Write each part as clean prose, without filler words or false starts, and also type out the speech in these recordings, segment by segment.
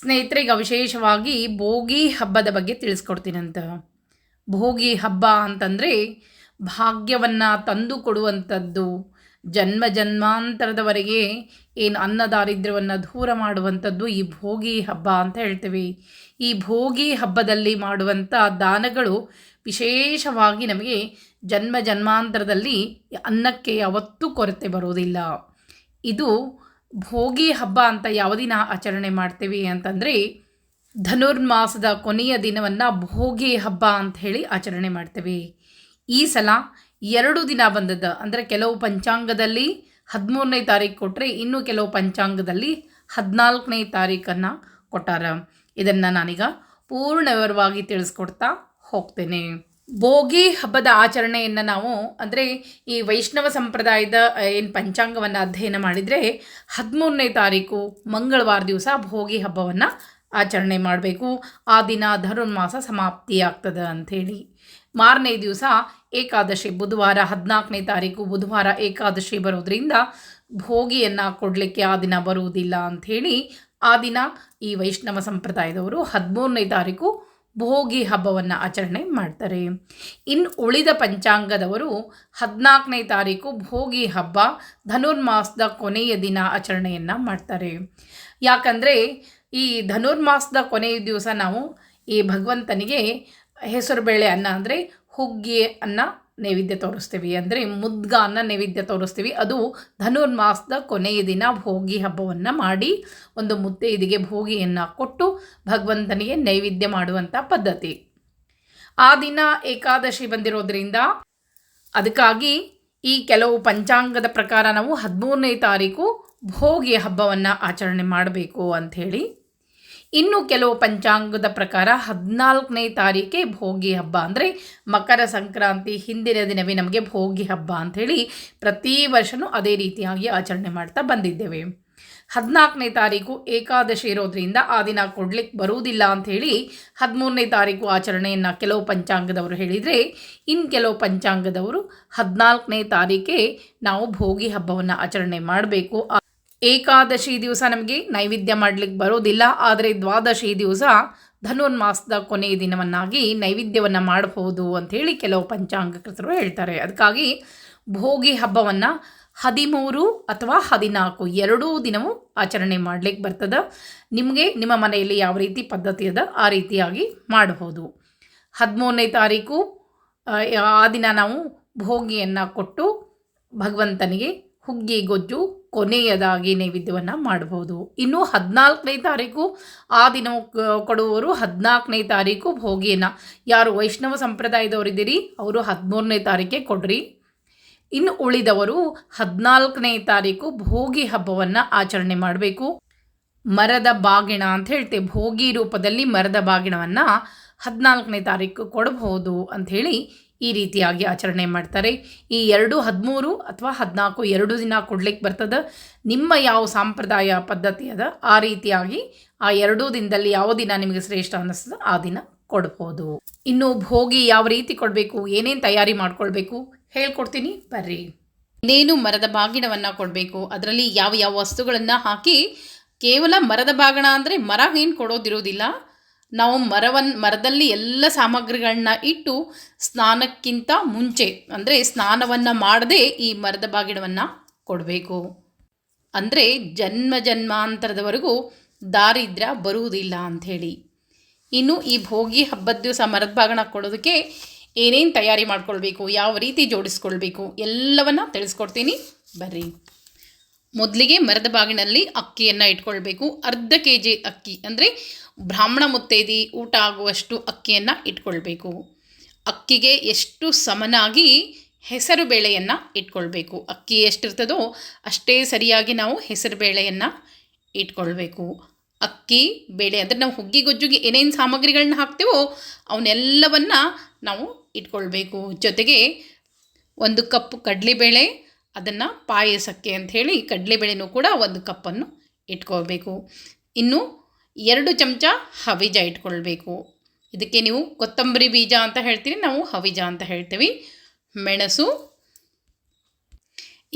ಸ್ನೇಹಿತರೆ, ಈಗ ವಿಶೇಷವಾಗಿ ಭೋಗಿ ಹಬ್ಬದ ಬಗ್ಗೆ ತಿಳಿಸ್ಕೊಡ್ತೀನಂತ. ಭೋಗಿ ಹಬ್ಬ ಅಂತಂದರೆ ಭಾಗ್ಯವನ್ನು ತಂದು ಕೊಡುವಂಥದ್ದು, ಜನ್ಮ ಜನ್ಮಾಂತರದವರೆಗೆ ಏನು ಅನ್ನದಾರಿದ್ರ್ಯವನ್ನು ದೂರ ಮಾಡುವಂಥದ್ದು ಈ ಭೋಗಿ ಹಬ್ಬ ಅಂತ ಹೇಳ್ತೀವಿ. ಈ ಭೋಗಿ ಹಬ್ಬದಲ್ಲಿ ಮಾಡುವಂಥ ದಾನಗಳು ವಿಶೇಷವಾಗಿ ನಮಗೆ ಜನ್ಮ ಜನ್ಮಾಂತರದಲ್ಲಿ ಅನ್ನಕ್ಕೆ ಯಾವತ್ತೂ ಕೊರತೆ ಬರೋದಿಲ್ಲ. ಇದು ಭೋಗಿ ಹಬ್ಬ ಅಂತ ಯಾವ ದಿನ ಆಚರಣೆ ಮಾಡ್ತೀವಿ ಅಂತಂದರೆ ಧನುರ್ಮಾಸದ ಕೊನೆಯ ದಿನವನ್ನು ಭೋಗಿ ಹಬ್ಬ ಅಂತ ಹೇಳಿ ಆಚರಣೆ ಮಾಡ್ತೀವಿ. ಈ ಸಲ 2 ದಿನ ಬಂದದ್ದು, ಅಂದರೆ ಕೆಲವು ಪಂಚಾಂಗದಲ್ಲಿ 13ನೇ ತಾರೀಕು ಕೊಟ್ಟರೆ, ಇನ್ನು ಕೆಲವು ಪಂಚಾಂಗದಲ್ಲಿ 14ನೇ ತಾರೀಕನ್ನು ಕೊಟ್ಟಾರ. ಇದನ್ನು ನಾನೀಗ ಪೂರ್ಣ ವಿವರವಾಗಿ ತಿಳಿಸ್ಕೊಡ್ತಾ ಹೋಗ್ತೇನೆ. ಭೋಗಿ ಹಬ್ಬದ ಆಚರಣೆಯನ್ನು ನಾವು ಅಂದರೆ ಈ ವೈಷ್ಣವ ಸಂಪ್ರದಾಯದ ಏನು ಪಂಚಾಂಗವನ್ನು ಅಧ್ಯಯನ ಮಾಡಿದರೆ 13ನೇ ತಾರೀಕು ಮಂಗಳವಾರ ದಿವಸ ಭೋಗಿ ಹಬ್ಬವನ್ನು ಆಚರಣೆ ಮಾಡಬೇಕು. ಆ ದಿನ ಧನುರ್ಮಾಸ ಸಮಾಪ್ತಿಯಾಗ್ತದೆ ಅಂಥೇಳಿ. ಮಾರನೇ ದಿವಸ ಏಕಾದಶಿ, ಬುಧವಾರ 14ನೇ ತಾರೀಕು ಬುಧವಾರ ಏಕಾದಶಿ ಬರೋದ್ರಿಂದ ಭೋಗಿಯನ್ನು ಕೊಡಲಿಕ್ಕೆ ಆ ದಿನ ಬರುವುದಿಲ್ಲ ಅಂಥೇಳಿ ಆ ದಿನ ಈ ವೈಷ್ಣವ ಸಂಪ್ರದಾಯದವರು 13ನೇ ತಾರೀಕು ಭೋಗಿ ಹಬ್ಬವನ್ನು ಆಚರಣೆ ಮಾಡ್ತಾರೆ. ಇನ್ನು ಉಳಿದ ಪಂಚಾಂಗದವರು 14ನೇ ತಾರೀಕು ಭೋಗಿ ಹಬ್ಬ ಧನುರ್ಮಾಸದ ಕೊನೆಯ ದಿನ ಆಚರಣೆಯನ್ನು ಮಾಡ್ತಾರೆ. ಯಾಕಂದರೆ ಈ ಧನುರ್ಮಾಸದ ಕೊನೆಯ ದಿವಸ ನಾವು ಈ ಭಗವಂತನಿಗೆ ಹೆಸರುಬೇಳೆ ಅನ್ನ ಅಂದರೆ ಹುಗ್ಗಿ ಅನ್ನ ನೈವೇದ್ಯ ತೋರಿಸ್ತೀವಿ, ಅಂದರೆ ಮುದ್ಗ ಅನ್ನ ನೈವೇದ್ಯ ತೋರಿಸ್ತೀವಿ. ಅದು ಧನುರ್ಮಾಸದ ಕೊನೆಯ ದಿನ ಭೋಗಿ ಹಬ್ಬವನ್ನು ಮಾಡಿ ಒಂದು ಮುತ್ತೈದೆಗೆ ಭೋಗಿಯನ್ನು ಕೊಟ್ಟು ಭಗವಂತನಿಗೆ ನೈವೇದ್ಯ ಮಾಡುವಂಥ ಪದ್ಧತಿ. ಆ ದಿನ ಏಕಾದಶಿ ಬಂದಿರೋದ್ರಿಂದ ಅದಕ್ಕಾಗಿ ಈ ಕೆಲವು ಪಂಚಾಂಗದ ಪ್ರಕಾರ ನಾವು 13ನೇ ತಾರೀಕು ಭೋಗಿ ಹಬ್ಬವನ್ನು ಆಚರಣೆ ಮಾಡಬೇಕು ಅಂಥೇಳಿ. ಇನ್ನು ಕೆಲವು ಪಂಚಾಂಗದ ಪ್ರಕಾರ 14ನೇ ತಾರೀಕೆ ಭೋಗಿ ಹಬ್ಬ, ಅಂದರೆ ಮಕರ ಸಂಕ್ರಾಂತಿ ಹಿಂದಿನ ದಿನವೇ ನಮಗೆ ಭೋಗಿ ಹಬ್ಬ ಅಂಥೇಳಿ ಪ್ರತಿ ವರ್ಷವೂ ಅದೇ ರೀತಿಯಾಗಿ ಆಚರಣೆ ಮಾಡ್ತಾ ಬಂದಿದ್ದೇವೆ. 14ನೇ ತಾರೀಕು ಏಕಾದಶಿ ಇರೋದ್ರಿಂದ ಆ ದಿನ ಕೊಡ್ಲಿಕ್ಕೆ ಬರುವುದಿಲ್ಲ ಅಂಥೇಳಿ 13ನೇ ತಾರೀಕು ಆಚರಣೆಯನ್ನು ಕೆಲವು ಪಂಚಾಂಗದವರು ಹೇಳಿದರೆ, ಇನ್ನು ಕೆಲವು ಪಂಚಾಂಗದವರು 14ನೇ ತಾರೀಕೆ ನಾವು ಭೋಗಿ ಹಬ್ಬವನ್ನು ಆಚರಣೆ ಮಾಡಬೇಕು. ಏಕಾದಶಿ ದಿವಸ ನಮಗೆ ನೈವೇದ್ಯ ಮಾಡಲಿಕ್ಕೆ ಬರೋದಿಲ್ಲ, ಆದರೆ ದ್ವಾದಶಿ ದಿವಸ ಧನುರ್ಮಾಸದ ಕೊನೆಯ ದಿನವನ್ನಾಗಿ ನೈವೇದ್ಯವನ್ನು ಮಾಡಬಹುದು ಅಂಥೇಳಿ ಕೆಲವು ಪಂಚಾಂಗಕರ್ತರು ಹೇಳ್ತಾರೆ. ಅದಕ್ಕಾಗಿ ಭೋಗಿ ಹಬ್ಬವನ್ನು 13 ಅಥವಾ 14 ಎರಡೂ ದಿನವೂ ಆಚರಣೆ ಮಾಡಲಿಕ್ಕೆ ಬರ್ತದೆ. ನಿಮಗೆ ನಿಮ್ಮ ಮನೆಯಲ್ಲಿ ಯಾವ ರೀತಿ ಪದ್ಧತಿ ಅದ ಆ ರೀತಿಯಾಗಿ ಮಾಡಬಹುದು. 13ನೇ ತಾರೀಕು ಆ ದಿನ ನಾವು ಭೋಗಿಯನ್ನು ಕೊಟ್ಟು ಭಗವಂತನಿಗೆ ಹುಗ್ಗಿ ಗೊಜ್ಜು ಕೊನೆಯದಾಗಿ ನೈವೇದ್ಯವನ್ನು ಮಾಡಬಹುದು. ಇನ್ನು 14ನೇ ತಾರೀಕು ಆ ದಿನ ಕೊಡುವವರು 14ನೇ ತಾರೀಕು ಭೋಗಿಯನ್ನು, ಯಾರು ವೈಷ್ಣವ ಸಂಪ್ರದಾಯದವರಿದ್ದೀರಿ ಅವರು 13ನೇ ತಾರೀಕೆ ಕೊಡ್ರಿ. ಇನ್ನು ಉಳಿದವರು 14ನೇ ತಾರೀಕು ಭೋಗಿ ಹಬ್ಬವನ್ನು ಆಚರಣೆ ಮಾಡಬೇಕು. ಮರದ ಬಾಗಿಣ ಅಂತ ಹೇಳ್ತೇವೆ, ಭೋಗಿ ರೂಪದಲ್ಲಿ ಮರದ ಬಾಗಿಣವನ್ನು 14ನೇ ತಾರೀಕು ಕೊಡಬಹುದು ಅಂಥೇಳಿ ಈ ರೀತಿಯಾಗಿ ಆಚರಣೆ ಮಾಡ್ತಾರೆ. ಈ 13 ಅಥವಾ 14 ಎರಡು ದಿನ ಕೊಡ್ಲಿಕ್ಕೆ ಬರ್ತದೆ. ನಿಮ್ಮ ಯಾವ ಸಂಪ್ರದಾಯ ಪದ್ಧತಿ ಅದ ಆ ರೀತಿಯಾಗಿ ಆ 2 ದಿನದಲ್ಲಿ ಯಾವ ದಿನ ನಿಮಗೆ ಶ್ರೇಷ್ಠ ಅನ್ನಿಸ್ತದೆ ಆ ದಿನ ಕೊಡ್ಬೋದು. ಇನ್ನು ಭೋಗಿ ಯಾವ ರೀತಿ ಕೊಡಬೇಕು, ಏನೇನು ತಯಾರಿ ಮಾಡ್ಕೊಳ್ಬೇಕು ಹೇಳ್ಕೊಡ್ತೀನಿ ಬರ್ರಿ. ಇನ್ನೇನು ಮರದ ಬಾಗಿಣವನ್ನು ಕೊಡಬೇಕು, ಅದರಲ್ಲಿ ಯಾವ ಯಾವ ವಸ್ತುಗಳನ್ನು ಹಾಕಿ, ಕೇವಲ ಮರದ ಬಾಗಿಣ ಅಂದರೆ ಮರ ಏನು ಕೊಡೋದಿರೋದಿಲ್ಲ, ನಾವು ಮರದಲ್ಲಿ ಎಲ್ಲ ಸಾಮಗ್ರಿಗಳನ್ನ ಇಟ್ಟು ಸ್ನಾನಕ್ಕಿಂತ ಮುಂಚೆ, ಅಂದರೆ ಸ್ನಾನವನ್ನು ಮಾಡದೆ ಈ ಮರದ ಬಾಗಿಣವನ್ನು ಕೊಡಬೇಕು. ಅಂದರೆ ಜನ್ಮ ಜನ್ಮಾಂತರದವರೆಗೂ ದಾರಿದ್ರ್ಯ ಬರುವುದಿಲ್ಲ ಅಂಥೇಳಿ. ಇನ್ನು ಈ ಭೋಗಿ ಹಬ್ಬದ ದಿವಸ ಮರದ ಬಾಗಿಣ ಕೊಡೋದಕ್ಕೆ ಏನೇನು ತಯಾರಿ ಮಾಡ್ಕೊಳ್ಬೇಕು, ಯಾವ ರೀತಿ ಜೋಡಿಸ್ಕೊಳ್ಬೇಕು ಎಲ್ಲವನ್ನು ತಿಳಿಸ್ಕೊಡ್ತೀನಿ ಬರ್ರಿ. ಮೊದಲಿಗೆ ಮರದ ಬಾಗಿನಲ್ಲಿ ಅಕ್ಕಿಯನ್ನು ಇಟ್ಕೊಳ್ಬೇಕು. ಅರ್ಧ kg ಅಕ್ಕಿ, ಅಂದರೆ ಬ್ರಾಹ್ಮಣ ಮುತ್ತೈದೆ ಊಟ ಆಗುವಷ್ಟು ಅಕ್ಕಿಯನ್ನು ಇಟ್ಕೊಳ್ಬೇಕು. ಅಕ್ಕಿಗೆ ಎಷ್ಟು ಸಮನಾಗಿ ಹೆಸರು ಬೇಳೆಯನ್ನು ಇಟ್ಕೊಳ್ಬೇಕು. ಅಕ್ಕಿ ಎಷ್ಟಿರ್ತದೋ ಅಷ್ಟೇ ಸರಿಯಾಗಿ ನಾವು ಹೆಸರು ಬೇಳೆಯನ್ನು ಇಟ್ಕೊಳ್ಬೇಕು. ಅಕ್ಕಿ ಬೇಳೆ ಅಂದರೆ ನಾವು ಹುಗ್ಗಿ ಗೊಜ್ಜುಗೆ ಏನೇನು ಸಾಮಗ್ರಿಗಳನ್ನ ಹಾಕ್ತೀವೋ ಅವನ್ನೆಲ್ಲವನ್ನು ನಾವು ಇಟ್ಕೊಳ್ಬೇಕು. ಜೊತೆಗೆ 1 ಕಪ್ ಕಡಲೆಬೇಳೆ, ಅದನ್ನು ಪಾಯಸಕ್ಕೆ ಅಂಥೇಳಿ ಕಡಲೆಬೇಳೆನೂ ಕೂಡ 1 ಕಪ್ಪನ್ನು ಇಟ್ಕೊಳ್ಬೇಕು. ಇನ್ನು 2 ಚಮಚ ಹವಿಜ ಇಟ್ಕೊಳ್ಬೇಕು. ಇದಕ್ಕೆ ನೀವು ಕೊತ್ತಂಬರಿ ಬೀಜ ಅಂತ ಹೇಳ್ತೀರಿ, ನಾವು ಹವಿಜ ಅಂತ ಹೇಳ್ತೀವಿ. ಮೆಣಸು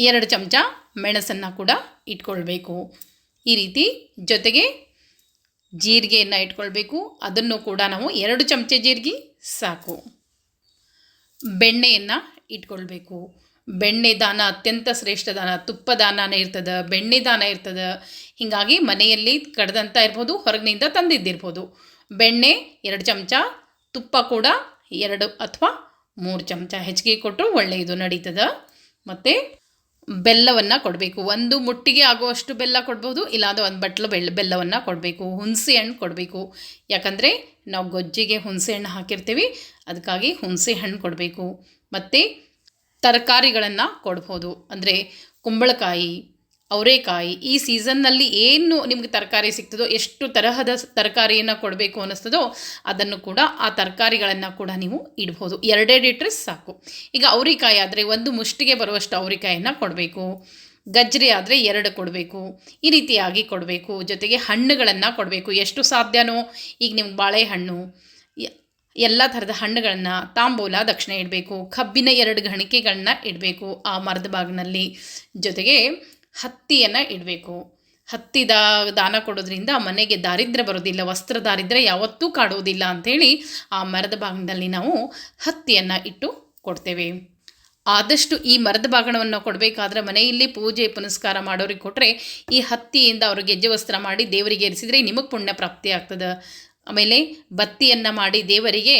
2 ಚಮಚ ಮೆಣಸನ್ನು ಕೂಡ ಇಟ್ಕೊಳ್ಬೇಕು. ಈ ರೀತಿ ಜೊತೆಗೆ ಜೀರಿಗೆಯನ್ನು ಇಟ್ಕೊಳ್ಬೇಕು. ಅದನ್ನು ಕೂಡ ನಾವು 2 ಚಮಚೆ ಜೀರಿಗೆ ಸಾಕು. ಬೆಣ್ಣೆಯನ್ನು ಇಟ್ಕೊಳ್ಬೇಕು. ಬೆಣ್ಣೆ ದಾನ ಅತ್ಯಂತ ಶ್ರೇಷ್ಠ ದಾನ. ತುಪ್ಪ ದಾನನೇ ಇರ್ತದೆ, ಬೆಣ್ಣೆ ದಾನ ಇರ್ತದೆ. ಹೀಗಾಗಿ ಮನೆಯಲ್ಲಿ ಕಡ್ದಂತ ಇರ್ಬೋದು, ಹೊರಗಿನಿಂದ ತಂದಿದ್ದಿರ್ಬೋದು. ಬೆಣ್ಣೆ 2 ಚಮಚ, ತುಪ್ಪ ಕೂಡ 2 ಅಥವಾ 3 ಚಮಚ ಹೆಚ್ಚಿಗೆ ಕೊಟ್ಟರು ಒಳ್ಳೆಯದು, ನಡೀತದೆ. ಮತ್ತು ಬೆಲ್ಲವನ್ನು ಕೊಡಬೇಕು. 1 ಮುಟ್ಟಿಗೆ ಆಗುವಷ್ಟು ಬೆಲ್ಲ ಕೊಡ್ಬೋದು, ಇಲ್ಲಾಂದ್ರೆ 1 ಬಟ್ಲು ಬೆಲ್ಲವನ್ನು ಕೊಡಬೇಕು. ಹುಣಸೆ ಹಣ್ಣು ಕೊಡಬೇಕು, ಯಾಕಂದರೆ ನಾವು ಗೊಜ್ಜಿಗೆ ಹುಣಸೆ ಹಣ್ಣು ಹಾಕಿರ್ತೀವಿ, ಅದಕ್ಕಾಗಿ ಹುಣಸೆ ಹಣ್ಣು ಕೊಡಬೇಕು. ಮತ್ತು ತರಕಾರಿಗಳನ್ನು ಕೊಡ್ಬೋದು, ಅಂದರೆ ಕುಂಬಳಕಾಯಿ, ಅವರೆಕಾಯಿ. ಈ ಸೀಸನ್ನಲ್ಲಿ ಏನು ನಿಮಗೆ ತರಕಾರಿ ಸಿಗ್ತದೋ, ಎಷ್ಟು ತರಹದ ತರಕಾರಿಯನ್ನು ಕೊಡಬೇಕು ಅನ್ನಿಸ್ತದೋ ಅದನ್ನು ಕೂಡ, ಆ ತರಕಾರಿಗಳನ್ನು ಕೂಡ ನೀವು ಇಡ್ಬೋದು. 2 ಇಟ್ಟರೆ ಸಾಕು. ಈಗ ಅವರೆಕಾಯಿ ಆದರೆ 1 ಮುಷ್ಟಿಗೆ ಬರುವಷ್ಟು ಅವರೆಕಾಯನ್ನು ಕೊಡಬೇಕು. ಗಜ್ಜರಿ ಆದರೆ 2 ಕೊಡಬೇಕು. ಈ ರೀತಿಯಾಗಿ ಕೊಡಬೇಕು. ಜೊತೆಗೆ ಹಣ್ಣುಗಳನ್ನು ಕೊಡಬೇಕು, ಎಷ್ಟು ಸಾಧ್ಯನೋ. ಈಗ ನಿಮ್ಗೆ ಬಾಳೆಹಣ್ಣು, ಎಲ್ಲ ಥರದ ಹಣ್ಣುಗಳನ್ನು ತಾಂಬೂಲ ದಕ್ಷಿಣೆ ಇಡಬೇಕು. ಕಬ್ಬಿನ 2 ಗಣಿಕೆಗಳನ್ನ ಇಡಬೇಕು ಆ ಮರದ ಬಾಗಿನಲ್ಲಿ. ಜೊತೆಗೆ ಹತ್ತಿಯನ್ನು ಇಡಬೇಕು. ಹತ್ತಿದ ದಾನ ಕೊಡೋದ್ರಿಂದ ಮನೆಗೆ ದಾರಿದ್ರ್ಯ ಬರೋದಿಲ್ಲ, ವಸ್ತ್ರ ದಾರಿದ್ರ್ಯ ಯಾವತ್ತೂ ಕಾಡುವುದಿಲ್ಲ ಅಂಥೇಳಿ ಆ ಮರದ ಬಾಗಿನಲ್ಲಿ ನಾವು ಹತ್ತಿಯನ್ನು ಇಟ್ಟು ಕೊಡ್ತೇವೆ. ಆದಷ್ಟು ಈ ಮರದ ಬಾಗಣವನ್ನು ಕೊಡಬೇಕಾದ್ರೆ ಮನೆಯಲ್ಲಿ ಪೂಜೆ ಪುನಸ್ಕಾರ ಮಾಡೋರಿಗೆ ಕೊಟ್ಟರೆ, ಈ ಹತ್ತಿಯಿಂದ ಅವರು ಗೆಜ್ಜೆ ವಸ್ತ್ರ ಮಾಡಿ ದೇವರಿಗೆ ಇರಿಸಿದರೆ ನಿಮಗೆ ಪುಣ್ಯ ಪ್ರಾಪ್ತಿ ಆಗ್ತದೆ. ಆಮೇಲೆ ಬತ್ತಿಯನ್ನು ಮಾಡಿ ದೇವರಿಗೆ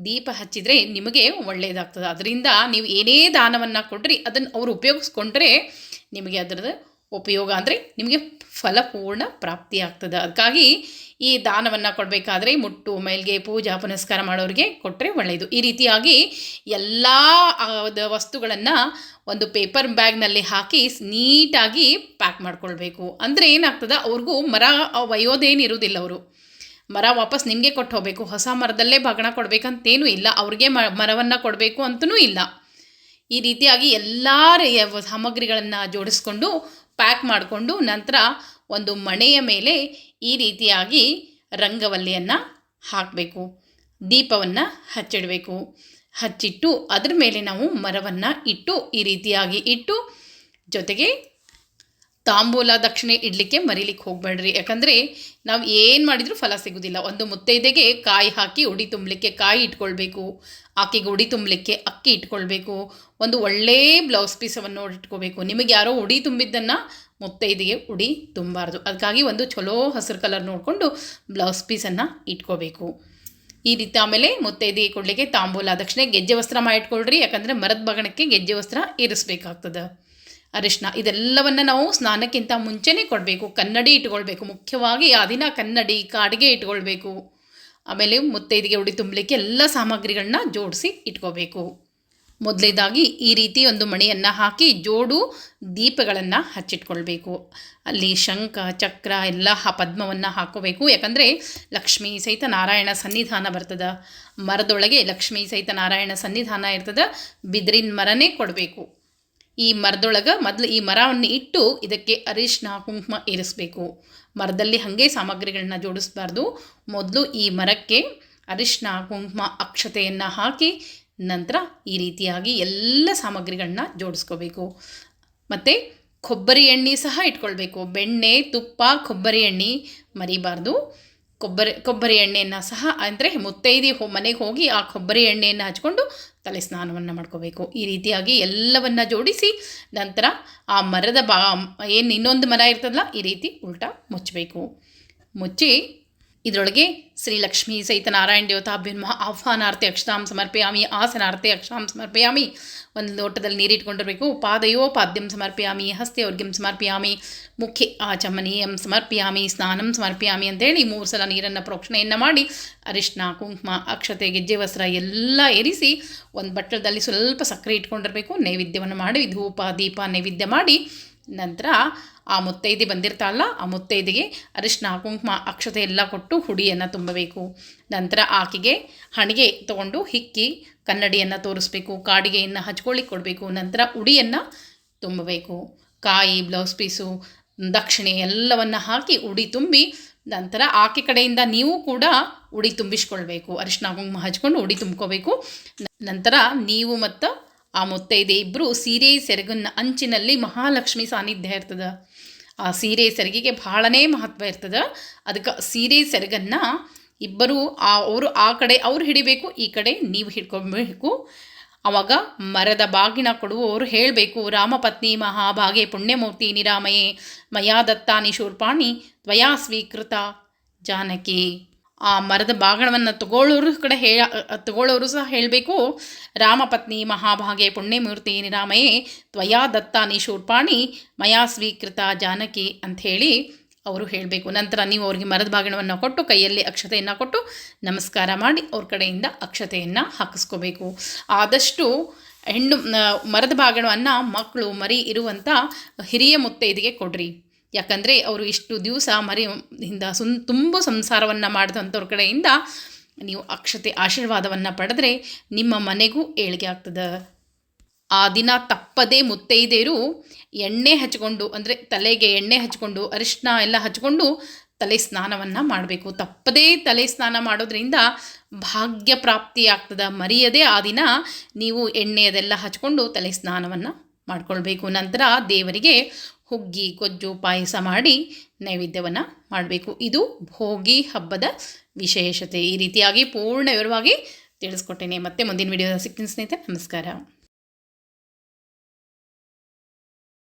ದೀಪ ಹಚ್ಚಿದರೆ ನಿಮಗೆ ಒಳ್ಳೆಯದಾಗ್ತದೆ. ಅದರಿಂದ ನೀವು ಏನೇ ದಾನವನ್ನು ಕೊಡ್ರಿ ಅದನ್ನು ಅವರು ಉಪಯೋಗಿಸ್ಕೊಂಡ್ರೆ ನಿಮಗೆ ಅದರದ ಉಪಯೋಗ ಅಂದರೆ ನಿಮಗೆ ಫಲಪೂರ್ಣ ಪ್ರಾಪ್ತಿ ಆಗ್ತದೆ. ಅದಕ್ಕಾಗಿ ಈ ದಾನವನ್ನು ಕೊಡಬೇಕಾದ್ರೆ ಮುಟ್ಟು ಮೇಲ್ಗೆ ಪೂಜಾ ಪುನಸ್ಕಾರ ಮಾಡೋರಿಗೆ ಕೊಟ್ಟರೆ ಒಳ್ಳೆಯದು. ಈ ರೀತಿಯಾಗಿ ಎಲ್ಲ ವಸ್ತುಗಳನ್ನು ಒಂದು ಪೇಪರ್ ಬ್ಯಾಗ್ನಲ್ಲಿ ಹಾಕಿ ನೀಟಾಗಿ ಪ್ಯಾಕ್ ಮಾಡ್ಕೊಳ್ಬೇಕು. ಅಂದರೆ ಏನಾಗ್ತದೆ, ಅವ್ರಿಗೂ ಮರ ಒಯ್ಯೋದೇನಿರುವುದಿಲ್ಲ. ಅವರು ಮರ ವಾಪಸ್ ನಿಮಗೆ ಕೊಟ್ಟು ಹೋಗಬೇಕು. ಹೊಸ ಮರದಲ್ಲೇ ಬಾಗಣ ಕೊಡಬೇಕಂತೇನೂ ಇಲ್ಲ, ಅವ್ರಿಗೆ ಮರವನ್ನು ಕೊಡಬೇಕು ಅಂತಲೂ ಇಲ್ಲ. ಈ ರೀತಿಯಾಗಿ ಎಲ್ಲ ಸಾಮಗ್ರಿಗಳನ್ನು ಜೋಡಿಸ್ಕೊಂಡು ಪ್ಯಾಕ್ ಮಾಡಿಕೊಂಡು ನಂತರ ಒಂದು ಮಣೆಯ ಮೇಲೆ ಈ ರೀತಿಯಾಗಿ ರಂಗವಲ್ಲಿಯನ್ನು ಹಾಕಬೇಕು. ದೀಪವನ್ನು ಹಚ್ಚಿಡಬೇಕು. ಹಚ್ಚಿಟ್ಟು ಅದ್ರ ಮೇಲೆ ನಾವು ಮರವನ್ನು ಇಟ್ಟು ಈ ರೀತಿಯಾಗಿ ಇಟ್ಟು, ಜೊತೆಗೆ ತಾಂಬೂಲ ದಕ್ಷಿಣೆ ಇಡಲಿಕ್ಕೆ ಮರೀಲಿಕ್ಕೆ ಹೋಗಬೇಡ್ರಿ. ಯಾಕಂದರೆ ನಾವು ಏನು ಮಾಡಿದರೂ ಫಲ ಸಿಗೋದಿಲ್ಲ. ಒಂದು ಮುತ್ತೈದೆಗೆ ಕಾಯಿ ಹಾಕಿ ಉಡಿ ತುಂಬಲಿಕ್ಕೆ ಕಾಯಿ ಇಟ್ಕೊಳ್ಬೇಕು, ಆಕೆಗೆ ಉಡಿ ತುಂಬಲಿಕ್ಕೆ ಅಕ್ಕಿ ಇಟ್ಕೊಳ್ಬೇಕು, ಒಂದು ಒಳ್ಳೆಯ ಬ್ಲೌಸ್ ಪೀಸವನ್ನು ಇಟ್ಕೋಬೇಕು. ನಿಮಗೆ ಯಾರೋ ಉಡಿ ತುಂಬಿದ್ದನ್ನು ಮುತ್ತೈದೆಗೆ ಉಡಿ ತುಂಬಾರ್ದು. ಅದಕ್ಕಾಗಿ ಒಂದು ಚಲೋ ಹಸಿರು ಕಲರ್ ನೋಡಿಕೊಂಡು ಬ್ಲೌಸ್ ಪೀಸನ್ನು ಇಟ್ಕೋಬೇಕು. ಈ ರೀತಿ ಆಮೇಲೆ ಮುತ್ತೈದೆಗೆ ಕೊಡಲಿಕ್ಕೆ ತಾಂಬೂಲ ದಕ್ಷಿಣೆ ಗೆಜ್ಜೆ ವಸ್ತ್ರ ಮಾಡಿಟ್ಕೊಳ್ರಿ. ಯಾಕಂದರೆ ಮರದ ಬಗಣಕ್ಕೆ ಗೆಜ್ಜೆ ವಸ್ತ್ರ ಇರಿಸ್ಬೇಕಾಗ್ತದೆ. ಅರಿಶಿನ ಇದೆಲ್ಲವನ್ನು ನಾವು ಸ್ನಾನಕ್ಕಿಂತ ಮುಂಚೆನೇ ಕೊಡಬೇಕು. ಕನ್ನಡಿ ಇಟ್ಕೊಳ್ಬೇಕು, ಮುಖ್ಯವಾಗಿ ಆ ದಿನ ಕನ್ನಡಿ ಕಾಡಿಗೆ ಇಟ್ಕೊಳ್ಬೇಕು. ಆಮೇಲೆ ಮುತ್ತೈದೆಗೆ ಉಡಿ ತುಂಬಲಿಕ್ಕೆ ಎಲ್ಲ ಸಾಮಗ್ರಿಗಳನ್ನ ಜೋಡಿಸಿ ಇಟ್ಕೋಬೇಕು. ಮೊದಲೇದಾಗಿ ಈ ರೀತಿ ಒಂದು ಮಣಿಯನ್ನು ಹಾಕಿ ಜೋಡು ದೀಪಗಳನ್ನು ಹಚ್ಚಿಟ್ಕೊಳ್ಬೇಕು. ಅಲ್ಲಿ ಶಂಖ ಚಕ್ರ ಎಲ್ಲ ಪದ್ಮವನ್ನು ಹಾಕೋಬೇಕು. ಯಾಕಂದರೆ ಲಕ್ಷ್ಮೀ ಸಹಿತ ನಾರಾಯಣ ಸನ್ನಿಧಾನ ಬರ್ತದೆ. ಮರದೊಳಗೆ ಲಕ್ಷ್ಮೀ ಸಹಿತ ನಾರಾಯಣ ಸನ್ನಿಧಾನ ಇರ್ತದೆ. ಬಿದಿರಿನ ಮರನೇ ಕೊಡಬೇಕು. ಈ ಮರದೊಳಗೆ ಮೊದಲು ಈ ಮರವನ್ನು ಇಟ್ಟು ಇದಕ್ಕೆ ಅರಿಶಿನ ಕುಂಕುಮ ಇರಿಸಬೇಕು. ಮರದಲ್ಲಿ ಹಾಗೆ ಸಾಮಗ್ರಿಗಳನ್ನ ಜೋಡಿಸಬಾರ್ದು. ಮೊದಲು ಈ ಮರಕ್ಕೆ ಅರಿಶಿನ ಕುಂಕುಮ ಅಕ್ಷತೆಯನ್ನು ಹಾಕಿ ನಂತರ ಈ ರೀತಿಯಾಗಿ ಎಲ್ಲ ಸಾಮಗ್ರಿಗಳನ್ನ ಜೋಡಿಸ್ಕೋಬೇಕು. ಮತ್ತು ಕೊಬ್ಬರಿ ಎಣ್ಣೆ ಸಹ ಇಟ್ಕೊಳ್ಬೇಕು. ಬೆಣ್ಣೆ, ತುಪ್ಪ, ಕೊಬ್ಬರಿ ಎಣ್ಣೆ ಮರಿಬಾರ್ದು. ಕೊಬ್ಬರಿ ಎಣ್ಣೆಯನ್ನು ಸಹ, ಅಂದರೆ ಮುತ್ತೈದೆ ಮನೆಗೆ ಹೋಗಿ ಆ ಕೊಬ್ಬರಿ ಎಣ್ಣೆಯನ್ನು ಹಚ್ಕೊಂಡು ತಲೆ ಸ್ನಾನವನ್ನು ಮಾಡ್ಕೋಬೇಕು. ಈ ರೀತಿಯಾಗಿ ಎಲ್ಲವನ್ನು ಜೋಡಿಸಿ ನಂತರ ಆ ಮರದ ಏನು ಇನ್ನೊಂದು ಮರ ಇರ್ತದಲ್ಲ ಈ ರೀತಿ ಉಲ್ಟಾ ಮುಚ್ಚಬೇಕು. ಮುಚ್ಚಿ ಇದರೊಳಗೆ ಶ್ರೀ ಲಕ್ಷ್ಮೀ ಸಹಿತ ನಾರಾಯಣ ದೇವತಾಭ್ಯುನ್ಮ ಆಹ್ವಾನಾರ್ತಿ ಅಕ್ಷತಾಂ ಸಮರ್ಪಯಾಮಿ, ಆಸನಾರ್ತಿ ಅಕ್ಷತಾಂ ಸಮರ್ಪಯಾಮಿ. ಒಂದು ಲೋಟದಲ್ಲಿ ನೀರಿಟ್ಕೊಂಡಿರಬೇಕು. ಪಾದಯೋ ಪಾದ್ಯಂ ಸಮರ್ಪಯಾಮಿ, ಹಸ್ತೆ ಅರ್ಘ್ಯಂ ಸಮರ್ಪಯಾಮಿ, ಮುಖೆ ಆಚಮನೀಯಂ ಸಮರ್ಪಯಾಮಿ, ಸ್ನಾನಂ ಸಮರ್ಪಯಾಮಿ ಅಂತೇಳಿ 3 ಸಲ ನೀರನ್ನು ಪ್ರೋಕ್ಷಣೆಯನ್ನು ಮಾಡಿ ಅರಿಶಿನ ಕುಂಕುಮ ಅಕ್ಷತೆ ಗೆಜ್ಜೆ ವಸ್ತ್ರ ಎಲ್ಲ ಏರಿಸಿ ಒಂದು ಬಟ್ಟಲದಲ್ಲಿ ಸ್ವಲ್ಪ ಸಕ್ಕರೆ ಇಟ್ಕೊಂಡಿರಬೇಕು. ನೈವೇದ್ಯವನ್ನು ಮಾಡಿ ಧೂಪ ದೀಪ ನೈವೇದ್ಯ ಮಾಡಿ ನಂತರ ಆ ಮುತ್ತೈದೆ ಬಂದಿರ್ತಾಳಲ್ಲ ಆ ಮುತ್ತೈದೆಗೆ ಅರಿಶಿನ ಕುಂಕುಮ ಅಕ್ಷತೆ ಎಲ್ಲ ಕೊಟ್ಟು ಹುಡಿಯನ್ನು ತುಂಬಬೇಕು. ನಂತರ ಆಕೆಗೆ ಹಣಿಗೆ ತೊಗೊಂಡು ಹಿಕ್ಕಿ ಕನ್ನಡಿಯನ್ನು ತೋರಿಸ್ಬೇಕು. ಕಾಡಿಗೆಯನ್ನು ಹಚ್ಕೊಳ್ಳಿಕ್ಕೆ ಕೊಡಬೇಕು. ನಂತರ ಉಡಿಯನ್ನು ತುಂಬಬೇಕು. ಕಾಯಿ, ಬ್ಲೌಸ್ ಪೀಸು, ದಕ್ಷಿಣೆ ಎಲ್ಲವನ್ನು ಹಾಕಿ ಉಡಿ ತುಂಬಿ ನಂತರ ಆಕೆ ಕಡೆಯಿಂದ ನೀವು ಕೂಡ ಉಡಿ ತುಂಬಿಸ್ಕೊಳ್ಬೇಕು. ಅರಿಶಿನ ಕುಂಕುಮ ಹಚ್ಕೊಂಡು ಉಡಿ ತುಂಬ್ಕೋಬೇಕು. ನಂತರ ನೀವು ಮತ್ತು ಆ ಮುತ್ತೈದೆ ಇಬ್ಬರು ಸೀರೆ ಸೆರಗನ್ನ ಅಂಚಿನಲ್ಲಿ ಮಹಾಲಕ್ಷ್ಮಿ ಸಾನ್ನಿಧ್ಯ ಇರ್ತದೆ. ಆ ಸೀರೆ ಸೆರಗಿಗೆ ಭಾಳನೇ ಮಹತ್ವ ಇರ್ತದೆ. ಅದಕ್ಕೆ ಸೀರೆ ಸೆರಗನ್ನು ಇಬ್ಬರು ಅವರು ಆ ಕಡೆ ಅವ್ರು ಹಿಡಿಬೇಕು, ಈ ಕಡೆ ನೀವು ಹಿಡ್ಕೊಬೇಕು. ಆವಾಗ ಮರದ ಬಾಗಿನ ಕೊಡುವವರು ಹೇಳಬೇಕು, ರಾಮಪತ್ನಿ ಮಹಾಭಾಗೆ ಪುಣ್ಯಮೂರ್ತಿ ನಿರಾಮಯೇ ಮಯಾ ದತ್ತಾನಿ ಶೂರ್ಪಾಣಿ ತ್ವಯಾ ಸ್ವೀಕೃತ ಜಾನಕಿ. ಆ ಮರದ ಬಾಗಣವನ್ನು ತಗೊಳ್ಳೋರು ಸಹ ಹೇಳಬೇಕು, ರಾಮಪತ್ನಿ ಮಹಾಭಾಗೆ ಪುಣ್ಯಮೂರ್ತಿ ನಿರಾಮಯೇ ತ್ವಯಾ ದತ್ತಾನಿ ಶೂರ್ಪಾಣಿ ಮಯಾ ಸ್ವೀಕೃತ ಜಾನಕಿ ಅಂಥೇಳಿ ಅವರು ಹೇಳಬೇಕು. ನಂತರ ನೀವು ಅವ್ರಿಗೆ ಮರದ ಬಾಗಿಣವನ್ನು ಕೊಟ್ಟು ಕೈಯಲ್ಲಿ ಅಕ್ಷತೆಯನ್ನು ಕೊಟ್ಟು ನಮಸ್ಕಾರ ಮಾಡಿ ಅವ್ರ ಕಡೆಯಿಂದ ಅಕ್ಷತೆಯನ್ನು ಹಾಕಿಸ್ಕೋಬೇಕು. ಆದಷ್ಟು ಮರದ ಬಾಗಿಣವನ್ನು ಮಕ್ಕಳು ಮರಿ ಇರುವಂಥ ಹಿರಿಯ ಮುತ್ತೈದೆಗೆ ಕೊಡ್ರಿ. ಯಾಕಂದರೆ ಅವರು ಇಷ್ಟು ದಿವಸ ಮರಿಯಿಂದ ತುಂಬ ಸಂಸಾರವನ್ನು ಮಾಡಿದಂಥವ್ರ ಕಡೆಯಿಂದ ನೀವು ಅಕ್ಷತೆ ಆಶೀರ್ವಾದವನ್ನು ಪಡೆದ್ರೆ ನಿಮ್ಮ ಮನೆಗೂ ಏಳಿಗೆ ಆಗ್ತದೆ. ಆ ದಿನ ತಪ್ಪದೇ ಮುತ್ತೈದೆಯರು ಎಣ್ಣೆ ಹಚ್ಕೊಂಡು, ಅಂದರೆ ತಲೆಗೆ ಎಣ್ಣೆ ಹಚ್ಕೊಂಡು ಅರಿಶಿನ ಎಲ್ಲ ಹಚ್ಕೊಂಡು ತಲೆ ಸ್ನಾನವನ್ನು ಮಾಡಬೇಕು. ತಪ್ಪದೇ ತಲೆ ಸ್ನಾನ ಮಾಡೋದ್ರಿಂದ ಭಾಗ್ಯ ಪ್ರಾಪ್ತಿ ಆಗ್ತದೆ. ಮರೆಯದೇ ಆ ದಿನ ನೀವು ಎಣ್ಣೆಯದೆಲ್ಲ ಹಚ್ಕೊಂಡು ತಲೆ ಸ್ನಾನವನ್ನು ಮಾಡಿಕೊಳ್ಬೇಕು. ನಂತರ ದೇವರಿಗೆ ಹುಗ್ಗಿ ಗೊಜ್ಜು ಪಾಯಸ ಮಾಡಿ ನೈವೇದ್ಯವನ್ನು ಮಾಡಬೇಕು. ಇದು ಭೋಗಿ ಹಬ್ಬದ ವಿಶೇಷತೆ. ಈ ರೀತಿಯಾಗಿ ಪೂರ್ಣ ವಿವರವಾಗಿ ತಿಳಿಸ್ಕೊಟ್ಟೇನೆ. ಮತ್ತೆ ಮುಂದಿನ ವಿಡಿಯೋದ ಸಿಗ್ತೀನಿ ಸ್ನೇಹಿತರೆ. ನಮಸ್ಕಾರ.